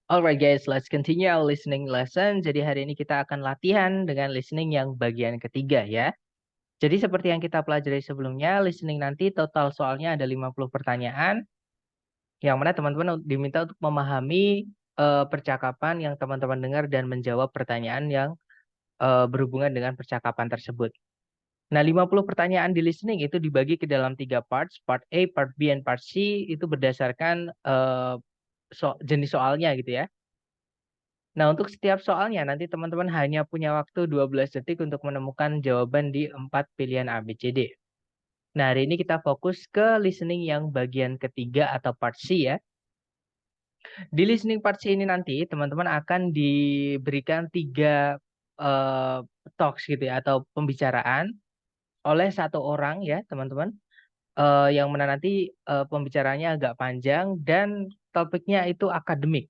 Alright guys, let's continue our listening lesson. Jadi hari ini kita akan latihan dengan listening yang bagian ketiga ya. Jadi seperti yang kita pelajari sebelumnya, listening nanti total soalnya ada 50 pertanyaan. Yang mana teman-teman diminta untuk memahami percakapan yang teman-teman dengar dan menjawab pertanyaan yang berhubungan dengan percakapan tersebut. Nah, 50 pertanyaan di listening itu dibagi ke dalam 3 parts. Part A, Part B, dan Part C itu berdasarkan jenis soalnya gitu ya. Nah, untuk setiap soalnya nanti teman-teman hanya punya waktu 12 detik untuk menemukan jawaban di 4 pilihan ABCD. Nah, hari ini kita fokus ke listening yang bagian ketiga atau part C ya. Di listening part C ini nanti teman-teman akan diberikan 3 eh, talks gitu ya atau pembicaraan oleh satu orang ya, teman-teman. Yang mana nanti pembicaranya agak panjang dan topiknya itu akademik.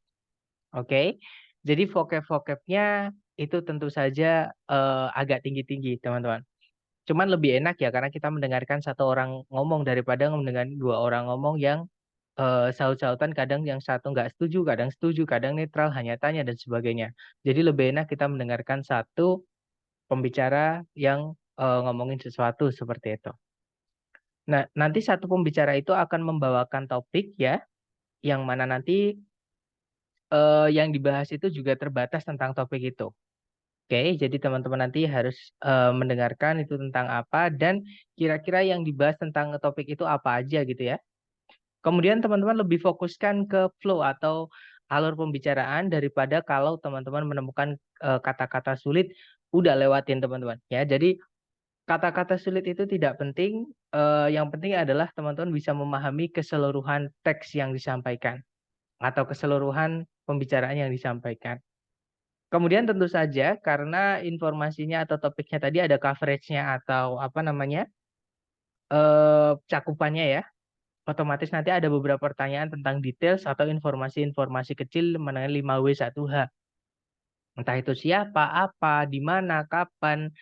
Oke, jadi vocab-vocabnya itu tentu saja agak tinggi-tinggi, teman-teman. Cuman lebih enak ya karena kita mendengarkan satu orang ngomong daripada mendengar dua orang ngomong yang saut-sautan, kadang yang satu nggak setuju, kadang netral, hanya tanya dan sebagainya. Jadi lebih enak kita mendengarkan satu pembicara yang ngomongin sesuatu seperti itu. Nah, nanti satu pembicara itu akan membawakan topik ya, yang mana nanti yang dibahas itu juga terbatas tentang topik itu. Oke, jadi teman-teman nanti harus mendengarkan itu tentang apa dan kira-kira yang dibahas tentang topik itu apa aja gitu ya. Kemudian teman-teman lebih fokuskan ke flow atau alur pembicaraan daripada kalau teman-teman menemukan kata-kata sulit, udah lewatin teman-teman ya. Jadi kata-kata sulit itu tidak penting, yang penting adalah teman-teman bisa memahami keseluruhan teks yang disampaikan atau keseluruhan pembicaraan yang disampaikan. Kemudian tentu saja karena informasinya atau topiknya tadi ada coveragenya atau apa namanya, cakupannya ya, otomatis nanti ada beberapa pertanyaan tentang details atau informasi-informasi kecil mengenai 5W1H. Entah itu siapa, apa, di mana, kapan,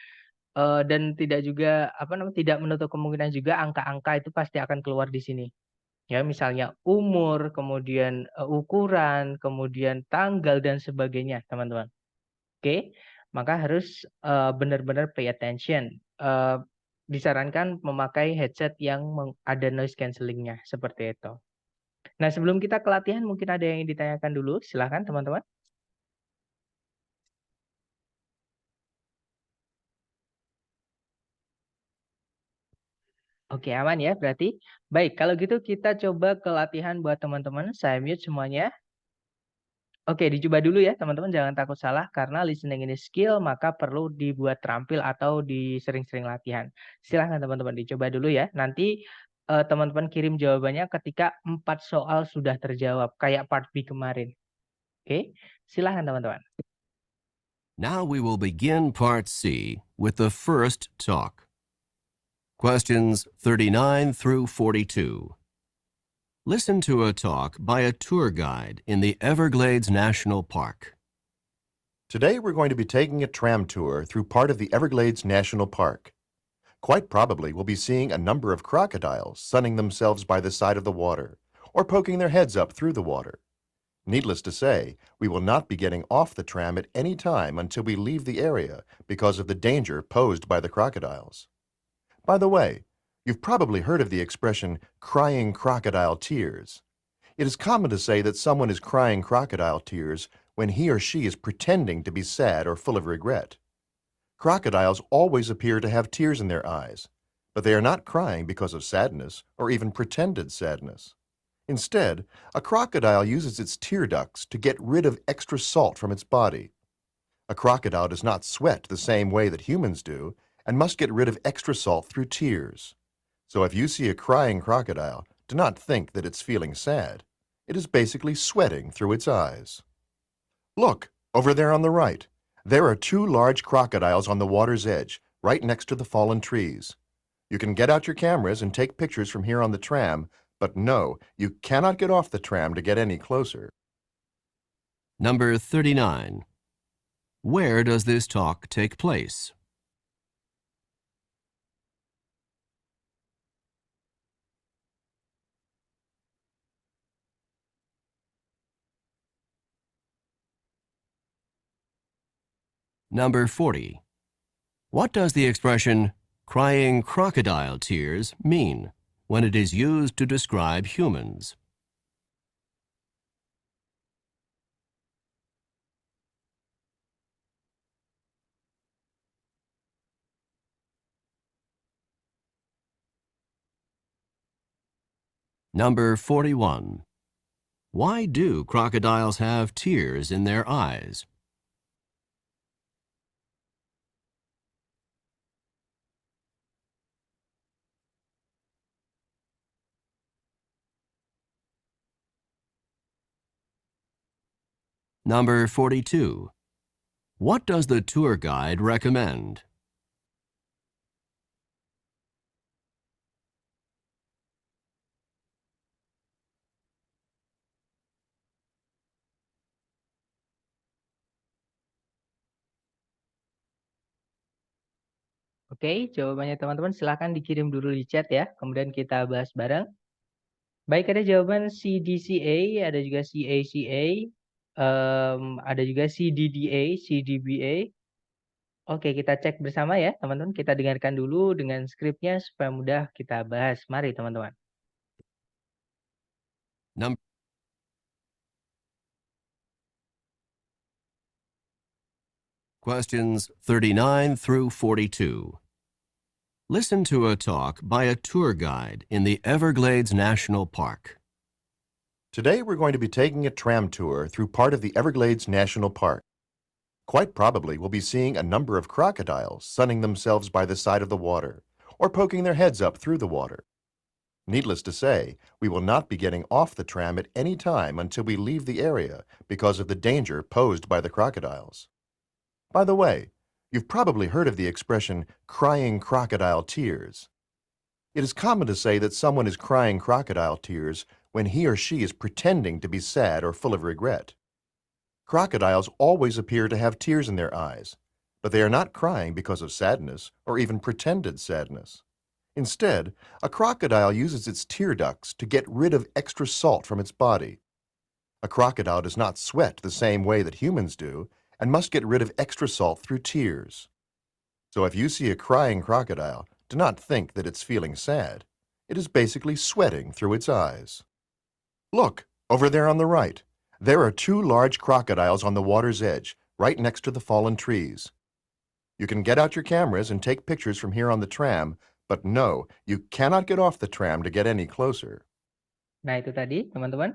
dan tidak juga apa namanya, tidak menutup kemungkinan juga angka-angka itu pasti akan keluar di sini. Ya, misalnya umur, kemudian ukuran, kemudian tanggal dan sebagainya, teman-teman. Oke, maka harus benar-benar pay attention. Disarankan memakai headset yang ada noise cancellingnya seperti itu. Nah, sebelum kita ke latihan mungkin ada yang ditanyakan dulu, silahkan teman-teman. Oke, aman ya berarti. Baik, kalau gitu kita coba ke latihan buat teman-teman. Saya mute semuanya. Oke, dicoba dulu ya teman-teman, jangan takut salah karena listening ini skill, maka perlu dibuat terampil atau disering-sering latihan. Silahkan teman-teman dicoba dulu ya. Nanti teman-teman kirim jawabannya ketika 4 soal sudah terjawab, kayak part B kemarin. Oke, silahkan teman-teman. Now we will begin Part C with the first talk. Questions 39 through 42. Listen to a talk by a tour guide in the Everglades National Park. Today we're going to be taking a tram tour through part of the Everglades National Park. Quite probably we'll be seeing a number of crocodiles sunning themselves by the side of the water or poking their heads up through the water. Needless to say, we will not be getting off the tram at any time until we leave the area because of the danger posed by the crocodiles. By the way, you've probably heard of the expression crying crocodile tears. It is common to say that someone is crying crocodile tears when he or she is pretending to be sad or full of regret. Crocodiles always appear to have tears in their eyes, but they are not crying because of sadness or even pretended sadness. Instead, a crocodile uses its tear ducts to get rid of extra salt from its body. A crocodile does not sweat the same way that humans do and must get rid of extra salt through tears. So if you see a crying crocodile, do not think that it's feeling sad. It is basically sweating through its eyes. Look, over there on the right. There are two large crocodiles on the water's edge, right next to the fallen trees. You can get out your cameras and take pictures from here on the tram, but no, you cannot get off the tram to get any closer. Number 39. Where does this talk take place? Number 40. What does the expression crying crocodile tears mean when it is used to describe humans? Number 41. Why do crocodiles have tears in their eyes? Number 42. What does the tour guide recommend? Oke, jawabannya teman-teman silahkan dikirim dulu di chat ya, kemudian kita bahas bareng. Baik, ada jawaban CDCA, ada juga CACA, ada juga CDDA, CDBA. Oke, kita cek bersama ya teman-teman, kita dengarkan dulu dengan skripnya supaya mudah kita bahas. Mari teman-teman. Num- Questions 39 through 42. Listen to a talk by a tour guide in the Everglades National Park. Today we're going to be taking a tram tour through part of the Everglades National Park. Quite probably we'll be seeing a number of crocodiles sunning themselves by the side of the water or poking their heads up through the water. Needless to say, we will not be getting off the tram at any time until we leave the area because of the danger posed by the crocodiles. By the way, you've probably heard of the expression crying crocodile tears. It is common to say that someone is crying crocodile tears when he or she is pretending to be sad or full of regret. Crocodiles always appear to have tears in their eyes, but they are not crying because of sadness or even pretended sadness. Instead, a crocodile uses its tear ducts to get rid of extra salt from its body. A crocodile does not sweat the same way that humans do and must get rid of extra salt through tears. So if you see a crying crocodile, do not think that it's feeling sad. It is basically sweating through its eyes. Look, over there on the right. There are two large crocodiles on the water's edge, right next to the fallen trees. You can get out your cameras and take pictures from here on the tram, but no, you cannot get off the tram to get any closer. Nah, itu tadi teman-teman.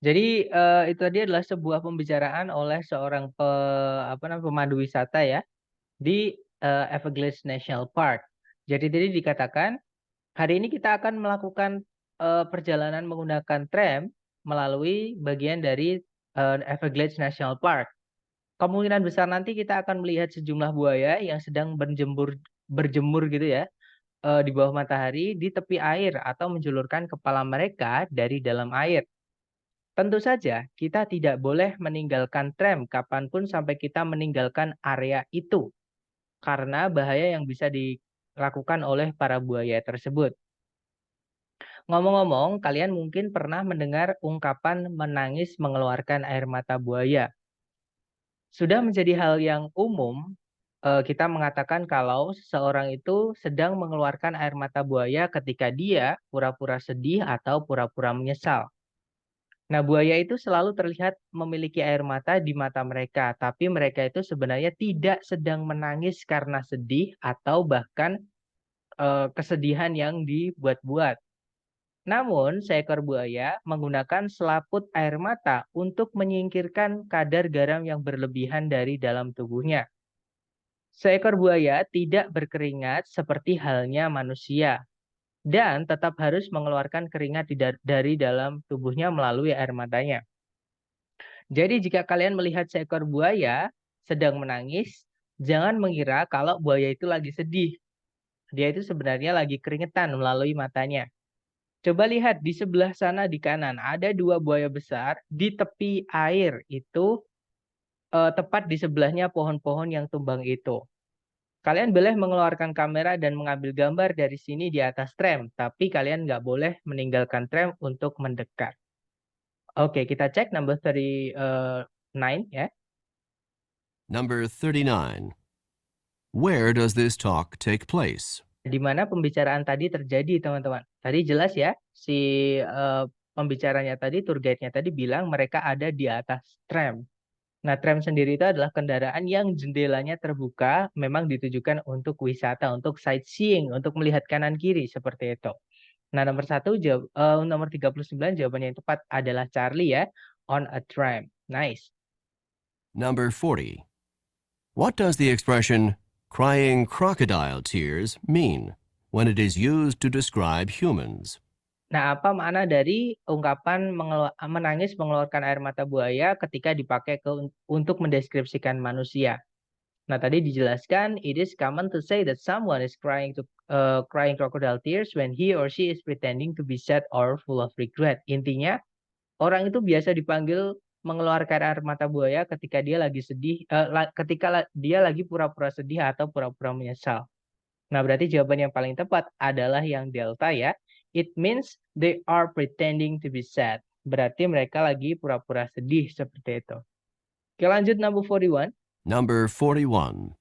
Jadi itu tadi adalah sebuah pembicaraan oleh seorang pemandu wisata ya di Everglades National Park. Jadi tadi dikatakan hari ini kita akan melakukan perjalanan menggunakan tram melalui bagian dari Everglades National Park. Kemungkinan besar nanti kita akan melihat sejumlah buaya yang sedang berjemur gitu ya di bawah matahari di tepi air atau menjulurkan kepala mereka dari dalam air. Tentu saja kita tidak boleh meninggalkan tram kapanpun sampai kita meninggalkan area itu karena bahaya yang bisa dilakukan oleh para buaya tersebut. Ngomong-ngomong, kalian mungkin pernah mendengar ungkapan menangis mengeluarkan air mata buaya. Sudah menjadi hal yang umum kita mengatakan kalau seseorang itu sedang mengeluarkan air mata buaya ketika dia pura-pura sedih atau pura-pura menyesal. Nah, buaya itu selalu terlihat memiliki air mata di mata mereka, tapi mereka itu sebenarnya tidak sedang menangis karena sedih atau bahkan kesedihan yang dibuat-buat. Namun, seekor buaya menggunakan selaput air mata untuk menyingkirkan kadar garam yang berlebihan dari dalam tubuhnya. Seekor buaya tidak berkeringat seperti halnya manusia dan tetap harus mengeluarkan keringat dari dalam tubuhnya melalui air matanya. Jadi jika kalian melihat seekor buaya sedang menangis, jangan mengira kalau buaya itu lagi sedih. Dia itu sebenarnya lagi keringetan melalui matanya. Coba lihat di sebelah sana di kanan, ada dua buaya besar di tepi air itu tepat di sebelahnya pohon-pohon yang tumbang itu. Kalian boleh mengeluarkan kamera dan mengambil gambar dari sini di atas tram, tapi kalian nggak boleh meninggalkan tram untuk mendekat. Oke, kita cek number 39 ya. Number 39. Where does this talk take place? Di mana pembicaraan tadi terjadi, teman-teman? Tadi jelas ya, si pembicaranya tadi, tour guide-nya tadi bilang mereka ada di atas tram. Nah, tram sendiri itu adalah kendaraan yang jendelanya terbuka, memang ditujukan untuk wisata, untuk sightseeing, untuk melihat kanan kiri, seperti itu. Nah, nomor 39 jawabannya yang tepat adalah Charlie ya, on a tram. Nice. Number 40. What does the expression crying crocodile tears mean when it is used to describe humans? Nah, apa makna dari ungkapan menangis mengeluarkan air mata buaya ketika dipakai untuk mendeskripsikan manusia? Nah, tadi dijelaskan, it is common to say that someone is crying crocodile tears when he or she is pretending to be sad or full of regret. Intinya, orang itu biasa dipanggil mengeluarkan air mata buaya ketika dia lagi sedih, dia lagi pura-pura sedih atau pura-pura menyesal. Nah, berarti jawaban yang paling tepat adalah yang delta ya. It means they are pretending to be sad. Berarti mereka lagi pura-pura sedih seperti itu. Oke, lanjut number 41. Number 41.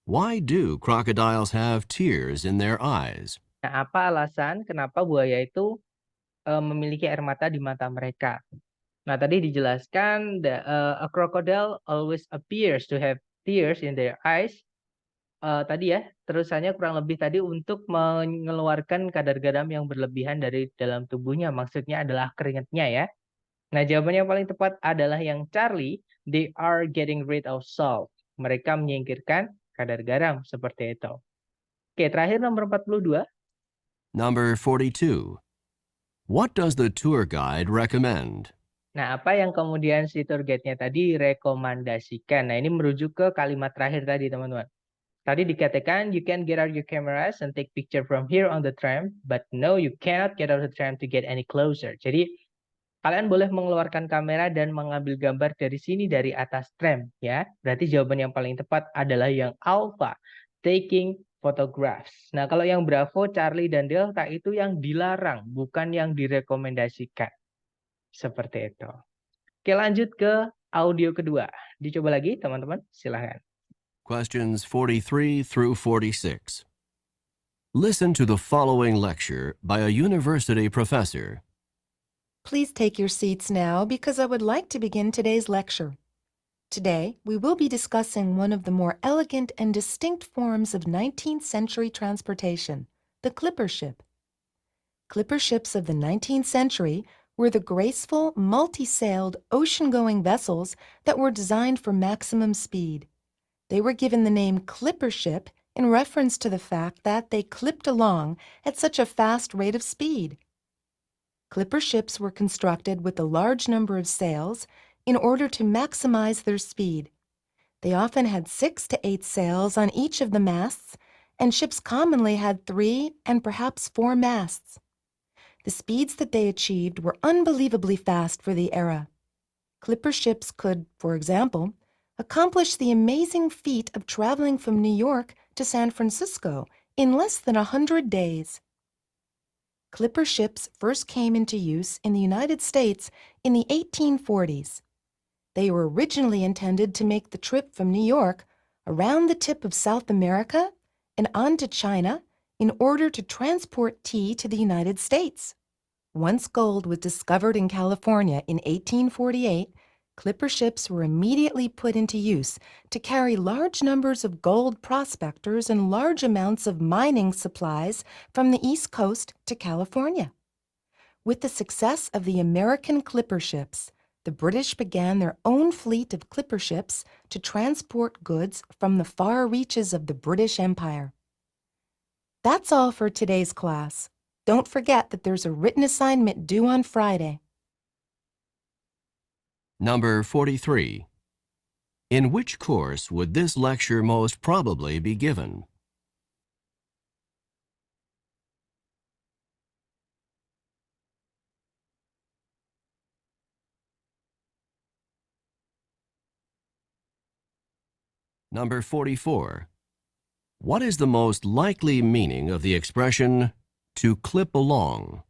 Why do crocodiles have tears in their eyes? Nah, apa alasan kenapa buaya itu memiliki air mata di mata mereka? Nah, tadi dijelaskan a crocodile always appears to have tears in their eyes. Tadi ya, terusannya kurang lebih tadi untuk mengeluarkan kadar garam yang berlebihan dari dalam tubuhnya. Maksudnya adalah keringatnya ya. Nah, jawaban yang paling tepat adalah yang Charlie. They are getting rid of salt. Mereka menyingkirkan kadar garam seperti itu. Oke, terakhir nomor 42. Number 42. What does the tour guide recommend? Nah, apa yang kemudian si tour guide-nya tadi rekomendasikan? Nah, ini merujuk ke kalimat terakhir tadi, teman-teman. Tadi dikatakan, you can get out your cameras and take picture from here on the tram, but no, you cannot get out the tram to get any closer. Jadi, kalian boleh mengeluarkan kamera dan mengambil gambar dari sini, dari atas tram, ya. Berarti jawaban yang paling tepat adalah yang alpha, taking photographs. Nah, kalau yang Bravo, Charlie, dan Delta itu yang dilarang, bukan yang direkomendasikan. Seperti itu. Oke, lanjut ke audio kedua. Dicoba lagi, teman-teman. Silahkan. Questions 43 through 46. Listen to the following lecture by a university professor. Please take your seats now because I would like to begin today's lecture. Today, we will be discussing one of the more elegant and distinct forms of 19th century transportation, the clipper ship. Clipper ships of the 19th century were the graceful, multi-sailed, ocean-going vessels that were designed for maximum speed. They were given the name clipper ship in reference to the fact that they clipped along at such a fast rate of speed. Clipper ships were constructed with a large number of sails in order to maximize their speed. They often had 6 to 8 sails on each of the masts, and ships commonly had 3 and perhaps 4 masts. The speeds that they achieved were unbelievably fast for the era. Clipper ships could, for example, accomplish the amazing feat of traveling from New York to San Francisco in less than 100 days. Clipper ships first came into use in the United States in the 1840s. They were originally intended to make the trip from New York around the tip of South America and on to China in order to transport tea to the United States. Once gold was discovered in California in 1848, clipper ships were immediately put into use to carry large numbers of gold prospectors and large amounts of mining supplies from the East Coast to California. With the success of the American clipper ships, the British began their own fleet of clipper ships to transport goods from the far reaches of the British Empire. That's all for today's class. Don't forget that there's a written assignment due on Friday. Number 43. In which course would this lecture most probably be given? Number 44. What is the most likely meaning of the expression to clip along?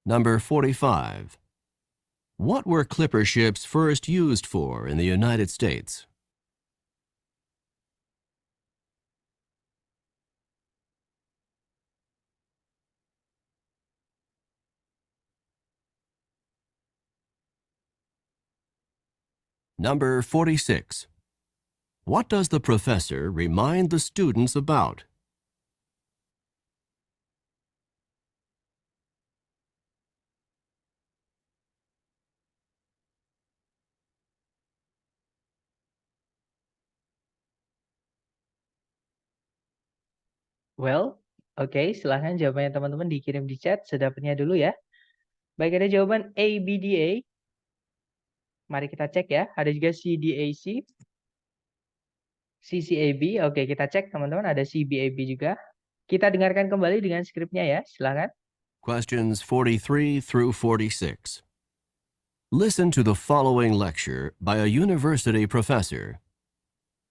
Number 45. What were clipper ships first used for in the United States? Number 46. What does the professor remind the students about? Well, oke, silahkan jawabannya teman-teman dikirim di chat sedapatnya dulu ya. Baik, ada jawaban ABDA. Mari kita cek ya. Ada juga CDAC, CCAB. Oke, kita cek teman-teman. Ada CBAB juga. Kita dengarkan kembali dengan skripnya ya. Silahkan. Questions 43 through 46. Listen to the following lecture by a university professor.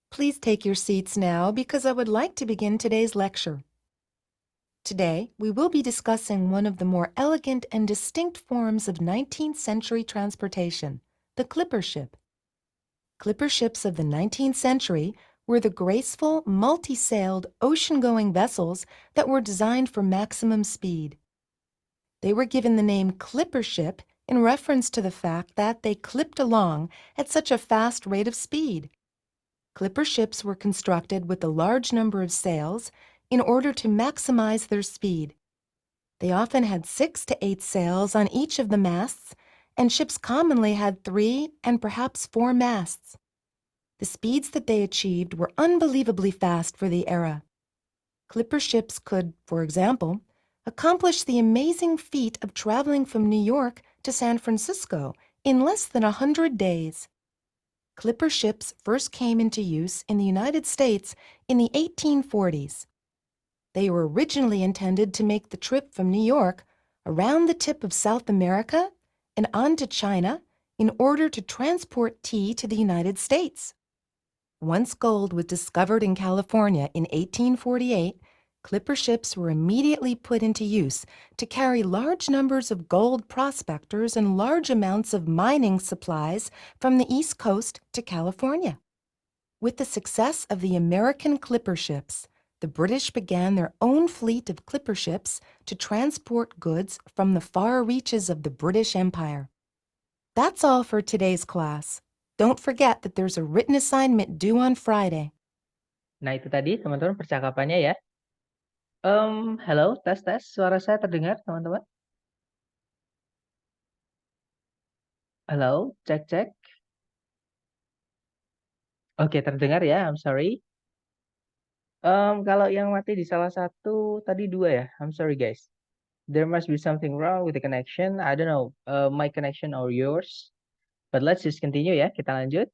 Please take your seats now because I would like to begin today's lecture. Today, we will be discussing one of the more elegant and distinct forms of 19th century transportation, the clipper ship. Clipper ships of the 19th century were the graceful, multi-sailed, ocean-going vessels that were designed for maximum speed. They were given the name clipper ship in reference to the fact that they clipped along at such a fast rate of speed. Clipper ships were constructed with a large number of sails in order to maximize their speed. They often had 6 to 8 sails on each of the masts, and ships commonly had 3 and perhaps 4 masts. The speeds that they achieved were unbelievably fast for the era. Clipper ships could, for example, accomplish the amazing feat of traveling from New York to San Francisco in less than 100 days. Clipper ships first came into use in the United States in the 1840s. They were originally intended to make the trip from New York around the tip of South America and on to China in order to transport tea to the United States. Once gold was discovered in California in 1848, clipper ships were immediately put into use to carry large numbers of gold prospectors and large amounts of mining supplies from the East Coast to California. With the success of the American clipper ships, the British began their own fleet of clipper ships to transport goods from the far reaches of the British Empire. That's all for today's class. Don't forget that there's a written assignment due on Friday. Nah, itu tadi teman-teman percakapannya ya. Halo, tes. Suara saya terdengar, teman-teman? Halo, cek. Oke, terdengar ya. I'm sorry. Kalau yang mati di salah satu, tadi 2 ya. I'm sorry, guys. There must be something wrong with the connection. I don't know, my connection or yours. But let's just continue ya. Kita lanjut.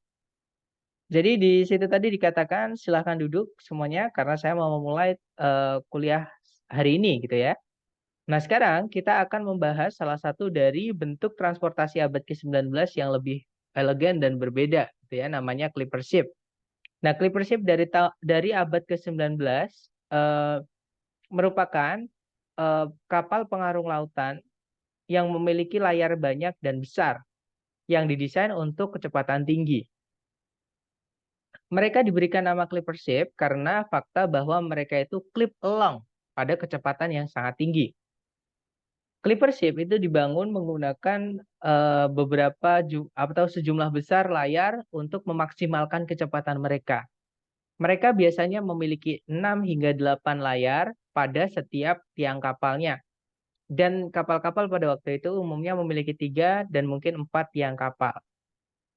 Jadi di situ tadi dikatakan silahkan duduk semuanya karena saya mau memulai kuliah hari ini gitu ya. Nah, sekarang kita akan membahas salah satu dari bentuk transportasi abad ke-19 yang lebih elegan dan berbeda gitu ya, namanya clipper ship. Nah, clipper ship dari abad ke-19 merupakan kapal pengarung lautan yang memiliki layar banyak dan besar yang didesain untuk kecepatan tinggi. Mereka diberikan nama clipper ship karena fakta bahwa mereka itu clip along pada kecepatan yang sangat tinggi. Clipper ship itu dibangun menggunakan beberapa atau sejumlah besar layar untuk memaksimalkan kecepatan mereka. Mereka biasanya memiliki 6 hingga 8 layar pada setiap tiang kapalnya. Dan kapal-kapal pada waktu itu umumnya memiliki 3 dan mungkin 4 tiang kapal.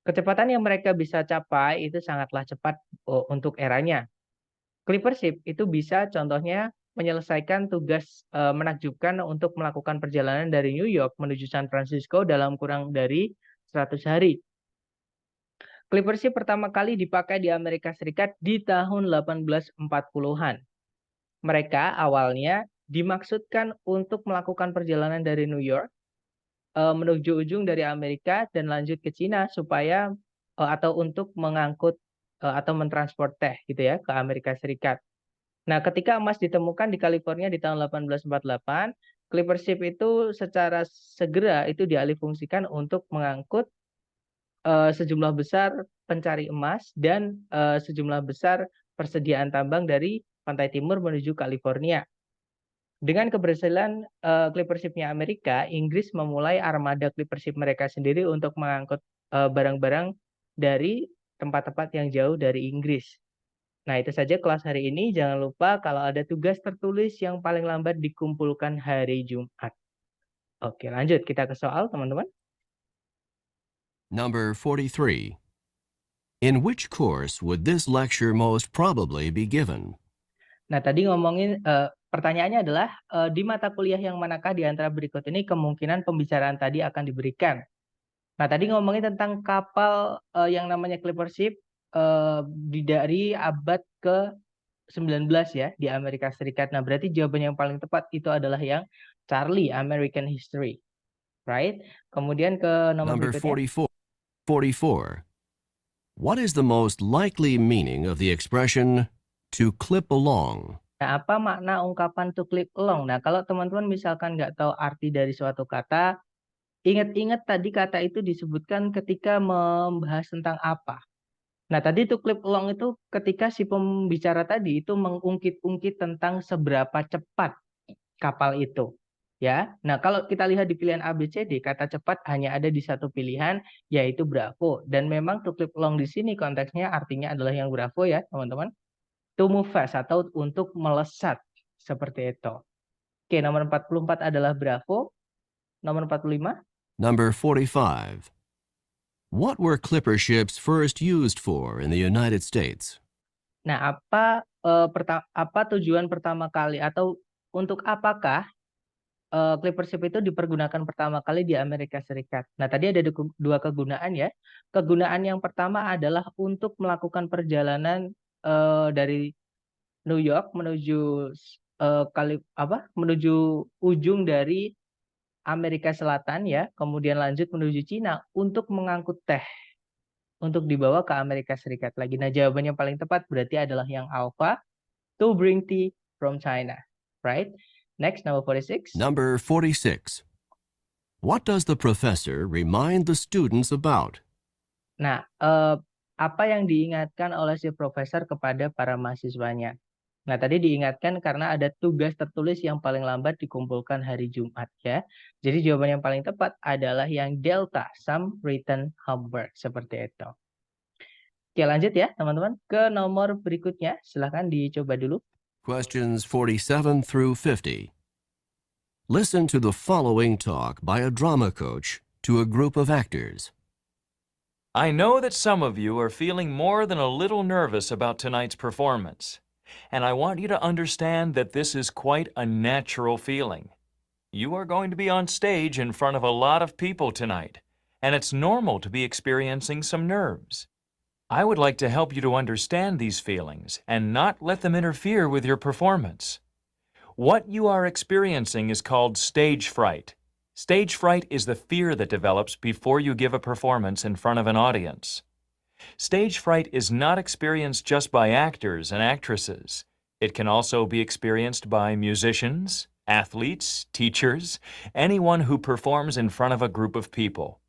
Kecepatan yang mereka bisa capai itu sangatlah cepat untuk eranya. Clipper ship itu bisa contohnya menyelesaikan tugas menakjubkan untuk melakukan perjalanan dari New York menuju San Francisco dalam kurang dari 100 hari. Clipper ship pertama kali dipakai di Amerika Serikat di tahun 1840-an. Mereka awalnya dimaksudkan untuk melakukan perjalanan dari New York menuju ujung dari Amerika dan lanjut ke Cina supaya atau untuk mengangkut atau mentransport teh gitu ya ke Amerika Serikat. Nah, ketika emas ditemukan di California di tahun 1848, Clipper ship itu secara segera itu dialihfungsikan untuk mengangkut sejumlah besar pencari emas dan sejumlah besar persediaan tambang dari pantai timur menuju California. Dengan keberhasilan Clipper ship-nya Amerika, Inggris memulai armada Clipper ship mereka sendiri untuk mengangkut barang-barang dari tempat-tempat yang jauh dari Inggris. Nah, itu saja kelas hari ini. Jangan lupa kalau ada tugas tertulis yang paling lambat dikumpulkan hari Jumat. Oke, lanjut kita ke soal, teman-teman. Number 43. In which course would this lecture most probably be given? Nah, tadi ngomongin pertanyaannya adalah di mata kuliah yang manakah di antara berikut ini kemungkinan pembicaraan tadi akan diberikan. Nah, tadi ngomongin tentang kapal yang namanya Clipper ship dari abad ke-19 ya di Amerika Serikat. Nah, berarti jawaban yang paling tepat itu adalah yang Charlie, American History. Right? Kemudian ke nomor Number berikutnya. 44. What is the most likely meaning of the expression to clip along? Nah, apa makna ungkapan to clip along? Nah, kalau teman-teman misalkan nggak tahu arti dari suatu kata, ingat-ingat tadi kata itu disebutkan ketika membahas tentang apa. Nah, tadi to clip along itu ketika si pembicara tadi itu mengungkit-ungkit tentang seberapa cepat kapal itu. Ya, nah kalau kita lihat di pilihan A, B, C, D, kata cepat hanya ada di satu pilihan, yaitu bravo. Dan memang to clip along di sini konteksnya artinya adalah yang bravo ya, teman-teman. To move fast atau untuk melesat, seperti itu. Oke, nomor 44 adalah bravo. Nomor 45. Number 45. What were clipper ships first used for in the United States? Nah, apa tujuan pertama kali atau untuk apakah Clipper ship itu dipergunakan pertama kali di Amerika Serikat? Nah, tadi ada dua kegunaan ya. Kegunaan yang pertama adalah untuk melakukan perjalanan dari New York menuju menuju ujung dari Amerika Selatan ya, kemudian lanjut menuju Cina untuk mengangkut teh untuk dibawa ke Amerika Serikat lagi. Nah, jawabannya paling tepat berarti adalah yang alpha, to bring tea from China, right? Next, number 46. Number 46. What does the professor remind the students about? Nah, apa yang diingatkan oleh si profesor kepada para mahasiswanya? Nah, tadi diingatkan karena ada tugas tertulis yang paling lambat dikumpulkan hari Jumat ya. Jadi jawaban yang paling tepat adalah yang delta, some written homework, seperti itu. Oke, lanjut ya teman-teman ke nomor berikutnya. Silahkan dicoba dulu. Questions 47 through 50. Listen to the following talk by a drama coach to a group of actors. I know that some of you are feeling more than a little nervous about tonight's performance, and I want you to understand that this is quite a natural feeling. You are going to be on stage in front of a lot of people tonight, and it's normal to be experiencing some nerves. I would like to help you to understand these feelings and not let them interfere with your performance. What you are experiencing is called stage fright. Stage fright is the fear that develops before you give a performance in front of an audience. Stage fright is not experienced just by actors and actresses. It can also be experienced by musicians, athletes, teachers, anyone who performs in front of a group of people.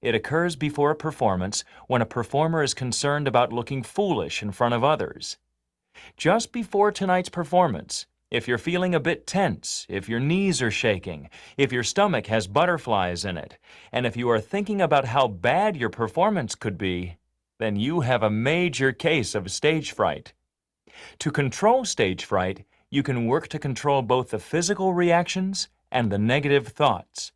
It occurs before a performance when a performer is concerned about looking foolish in front of others. Just before tonight's performance, if you're feeling a bit tense, if your knees are shaking, if your stomach has butterflies in it, and if you are thinking about how bad your performance could be, then you have a major case of stage fright. To control stage fright, you can work to control both the physical reactions and the negative thoughts.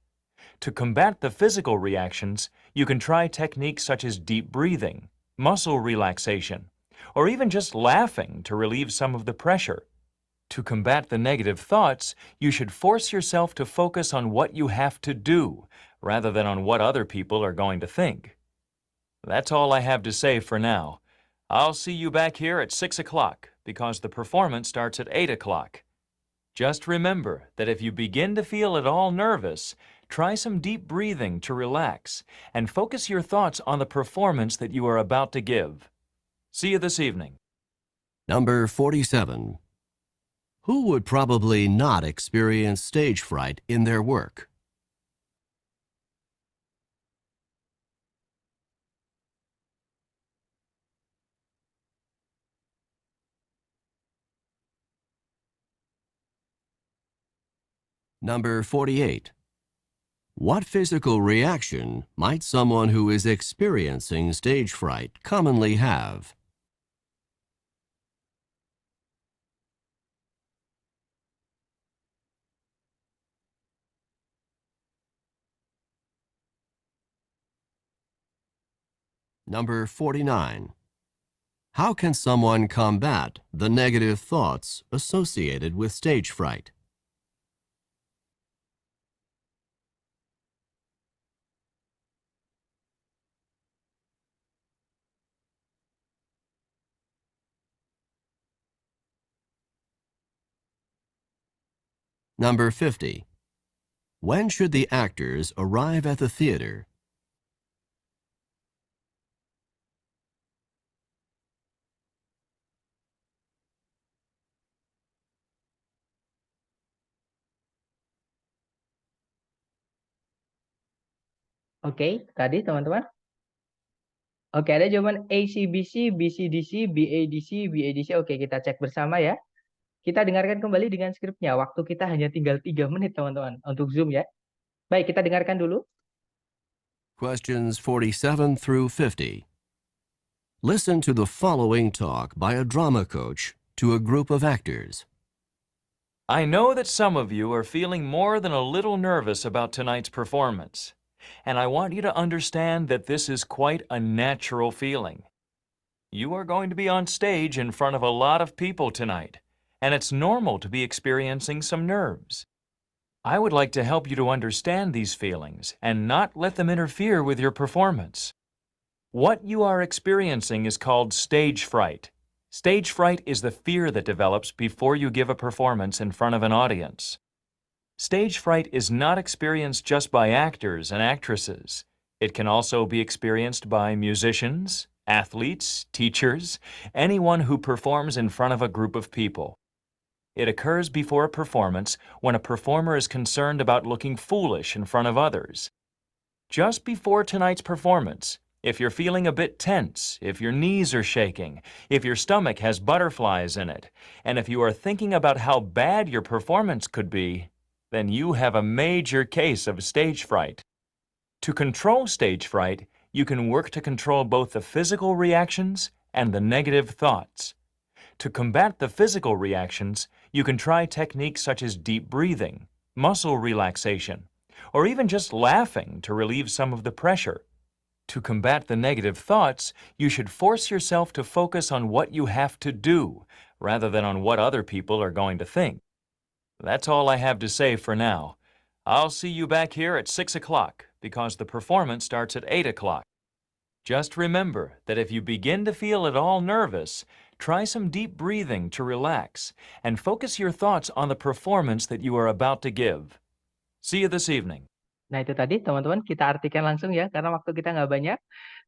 To combat the physical reactions, you can try techniques such as deep breathing, muscle relaxation, or even just laughing to relieve some of the pressure. To combat the negative thoughts, you should force yourself to focus on what you have to do, rather than on what other people are going to think. That's all I have to say for now. I'll see you back here at 6 o'clock, because the performance starts at 8 o'clock. Just remember that if you begin to feel at all nervous, try some deep breathing to relax, and focus your thoughts on the performance that you are about to give. See you this evening. Number 47. Who would probably not experience stage fright in their work? Number 48. What physical reaction might someone who is experiencing stage fright commonly have? Number 49. How can someone combat the negative thoughts associated with stage fright? Number 50. When should the actors arrive at the theater? Oke, tadi teman-teman. Oke, ada jawaban ACBC, BCDC, BADC, BADC. Oke, kita cek bersama ya. Kita dengarkan kembali dengan skripnya. Waktu kita hanya tinggal 3 menit, teman-teman, untuk Zoom ya. Baik, kita dengarkan dulu. Questions 47 through 50. Listen to the following talk by a drama coach to a group of actors. I know that some of you are feeling more than a little nervous about tonight's performance, and I want you to understand that this is quite a natural feeling. You are going to be on stage in front of a lot of people tonight, and it's normal to be experiencing some nerves. I would like to help you to understand these feelings and not let them interfere with your performance. What you are experiencing is called stage fright. Stage fright is the fear that develops before you give a performance in front of an audience. Stage fright is not experienced just by actors and actresses. It can also be experienced by musicians, athletes, teachers, anyone who performs in front of a group of people. It occurs before a performance when a performer is concerned about looking foolish in front of others. Just before tonight's performance, if you're feeling a bit tense, if your knees are shaking, if your stomach has butterflies in it, and if you are thinking about how bad your performance could be, then you have a major case of stage fright. To control stage fright, you can work to control both the physical reactions and the negative thoughts. To combat the physical reactions, you can try techniques such as deep breathing, muscle relaxation, or even just laughing to relieve some of the pressure. To combat the negative thoughts, you should force yourself to focus on what you have to do, rather than on what other people are going to think. That's all I have to say for now. I'll see you back here at 6 o'clock, because the performance starts at 8 o'clock. Just remember that if you begin to feel at all nervous, try some deep breathing to relax, and focus your thoughts on the performance that you are about to give. See you this evening. Nah, itu tadi teman-teman kita artikan langsung ya, karena waktu kita nggak banyak.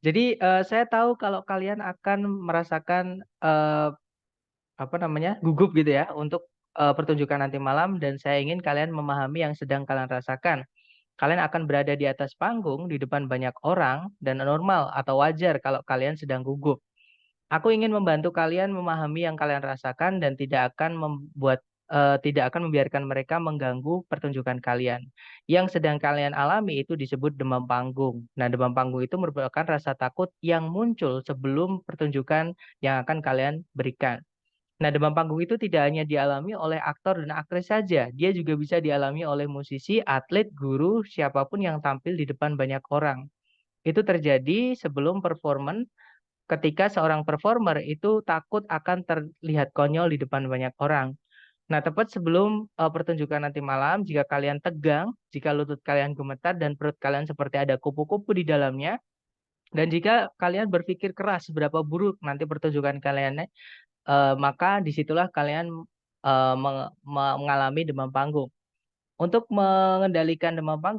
Jadi, saya tahu kalau kalian akan merasakan, gugup gitu ya untuk, pertunjukan nanti malam dan saya ingin kalian memahami yang sedang kalian rasakan. Kalian akan berada di atas panggung di depan banyak orang dan normal atau wajar kalau kalian sedang gugup. Aku ingin membantu kalian memahami yang kalian rasakan dan tidak akan membiarkan mereka mengganggu pertunjukan kalian. Yang sedang kalian alami itu disebut demam panggung. Nah, demam panggung itu merupakan rasa takut yang muncul sebelum pertunjukan yang akan kalian berikan. Nah, demam panggung itu tidak hanya dialami oleh aktor dan aktris saja, dia juga bisa dialami oleh musisi, atlet, guru, siapapun yang tampil di depan banyak orang. Itu terjadi sebelum performan. Ketika seorang performer itu takut akan terlihat konyol di depan banyak orang. Nah, tepat sebelum, pertunjukan nanti malam, jika kalian tegang, jika lutut kalian gemetar dan perut kalian seperti ada kupu-kupu di dalamnya, dan jika kalian berpikir keras seberapa buruk nanti pertunjukan kalian, maka disitulah kalian, mengalami demam panggung. Untuk mengendalikan demam panggung